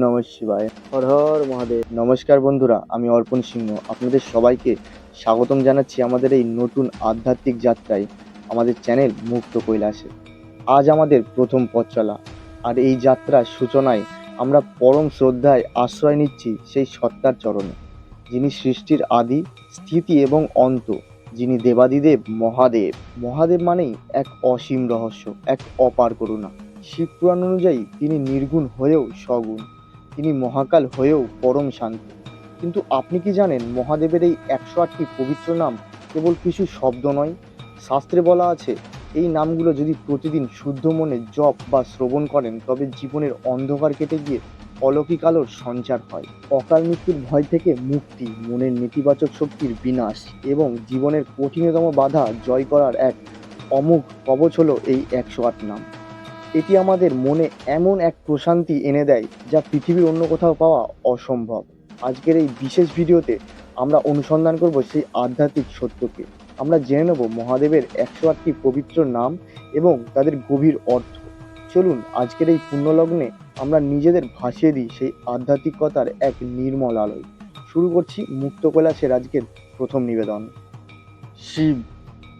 নমঃ শিবায়। হর হর মহাদেব। নমস্কার বন্ধুরা, আমি অর্পণ সিংহ আপনাদের সবাইকে স্বাগতম জানাচ্ছি আমাদের এই নতুন আধ্যাত্মিক যাত্রায়, আমাদের চ্যানেল মুক্ত কৈলাসে। আজ আমাদের প্রথম পথ চলা, আর এই যাত্রার সূচনায় আমরা পরম শ্রদ্ধায় আশ্রয় নিচ্ছি সেই সত্তার চরণে, যিনি সৃষ্টির আদি, স্থিতি এবং অন্ত, যিনি দেবাদিদেব মহাদেব। মহাদেব মানেই এক অসীম রহস্য, এক অপার করুণা। শিবপুরাণ অনুযায়ী তিনি নির্গুণ হয়েও সগুণ, তিনি মহাকাল হয়েও পরম শান্ত। কিন্তু আপনি কি জানেন, মহাদেবের এই 108টি পবিত্র নাম কেবল কিছু শব্দ নয়। শাস্ত্রে বলা আছে, এই নামগুলো যদি প্রতিদিন শুদ্ধ মনে জপ বা শ্রবণ করেন, তবে জীবনের অন্ধকার কেটে গিয়ে অলৌকিক আলোর সঞ্চার হয়। অকাল মৃত্যুর ভয় থেকে মুক্তি, মনের নেতিবাচক শক্তির বিনাশ এবং জীবনের কঠিনতম বাধা জয় করার এক অমোঘ কবচ হলো এই 108 নাম। এটি আমাদের মনে এমন এক প্রশান্তি এনে দেয়, যা পৃথিবীর অন্য কোথাও পাওয়া অসম্ভব। আজকের এই বিশেষ ভিডিওতে আমরা অনুসন্ধান করব সেই আধ্যাত্মিক সত্যকে। আমরা জেনে নেব মহাদেবের 108টি পবিত্র নাম এবং তাদের গভীর অর্থ। চলুন আজকের এই পুণ্যলগ্নে আমরা নিজেদের ভাসিয়ে দিই সেই আধ্যাত্মিকতার এক নির্মল আলোয়। শুরু করছি মুক্ত কৈলাসের আজকের প্রথম নিবেদন। শিব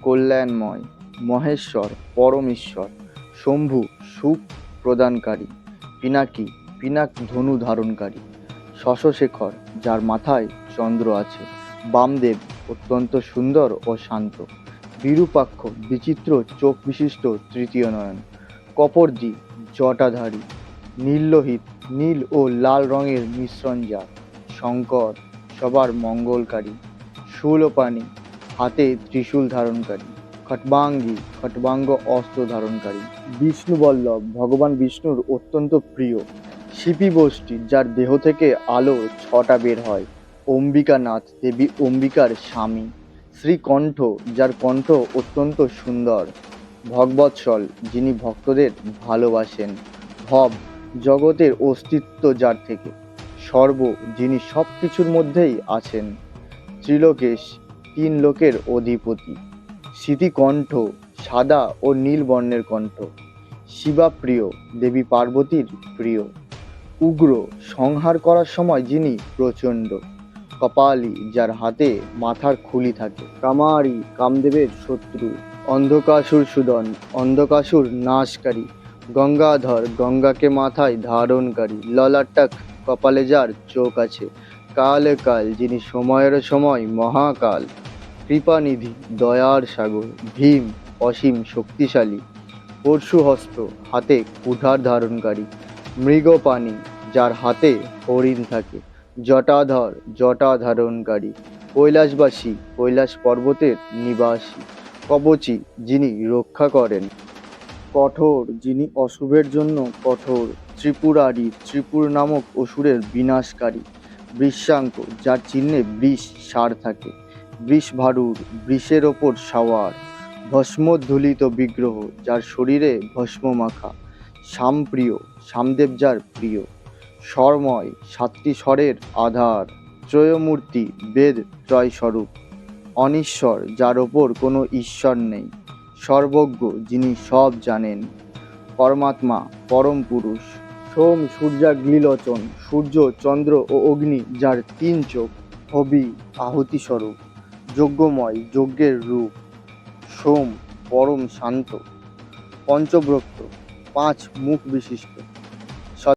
কল্যাণময়, মহেশ্বর পরমেশ্বর, শম্ভু সুখ প্রদানকারী, পিনাকী পিনাক ধনু ধারণকারী, শশশেখর যার মাথায় চন্দ্র আছে, বামদেব অত্যন্ত সুন্দর ও শান্ত, বিরূপাক্ষ বিচিত্র চোখ বিশিষ্ট তৃতীয় নয়ন, কপর্দি জটাধারী, নীললোহিত নীল ও লাল রঙের মিশ্রণ যার, শঙ্কর সবার মঙ্গলকারী, শূলপাণি হাতে ত্রিশূল ধারণকারী, খট্বাঙ্গী খট্বাঙ্গ অস্ত্র ধারণকারী, বিষ্ণুবল্লভ ভগবান বিষ্ণুর অত্যন্ত প্রিয়, শিপিবষ্টি যার দেহ থেকে আলো 6টা বের হয়, অম্বিকানাথ দেবী অম্বিকার স্বামী, শ্রীকণ্ঠ যার কণ্ঠ অত্যন্ত সুন্দর, ভগবৎসল যিনি ভক্তদের ভালোবাসেন, ভব জগতের অস্তিত্ব যার থেকে, সর্ব যিনি সব কিছুর মধ্যেই আছেন, ত্রিলোকেশ 3 লোকের অধিপতি, স্মৃতিকণ্ঠ সাদা ও নীল বর্ণের কণ্ঠ, শিবাপ্রিয় দেবী পার্বতীর প্রিয়, উগ্র সংহার করার সময় যিনি প্রচণ্ড, কপালী যার হাতে মাথার খুলি থাকে, কামারী কামদেবের শত্রু, অন্ধকাসুর সুদন অন্ধকাসুর নাশকারী, গঙ্গাধর গঙ্গাকে মাথায় ধারণকারী, ললাটক কপালে যার চোখ আছে, কালে কাল যিনি সময়ের সময় মহাকাল, কৃপানিধি দয়ার সাগর, ভীম অসীম শক্তিশালী, পরশুহস্ত হাতে কুঠার ধারণকারী, মৃগপাণি যার হাতে হরিণ থাকে, জটাধর জটা ধারণকারী, কৈলাসবাসী কৈলাস পর্বতের নিবাসী, কবচী যিনি রক্ষা করেন, কঠোর যিনি অশুভের জন্য কঠোর, ত্রিপুরারি ত্রিপুর নামক অসুরের বিনাশকারী, বৃষাঙ্ক যার চিহ্নে বৃষ সার থাকে, বৃষভারুর বৃষের ওপর সাওয়ার, ভস্মোদ্ধূলিত বিগ্রহ যার শরীরে ভস্ম মাখা, শ্যামপ্রিয় শ্যামদেব যার প্রিয়, স্বরময় 7টি স্বরের আধার, ত্রয়মূর্তি বেদ ত্রয় স্বরূপ, অনিশ্বর যার ওপর কোনো ঈশ্বর নেই, সর্বজ্ঞ যিনি সব জানেন, পরমাত্মা পরম পুরুষ, সোম সূর্যাগ্নিলোচন সূর্য চন্দ্র ও অগ্নি যার 3 চোখ, হবি আহুতি স্বরূপ, যজ্ঞময় যজ্ঞের রূপ, সোম পরম শান্ত, পঞ্চব্রক্ত 5 মুখ বিশিষ্ট,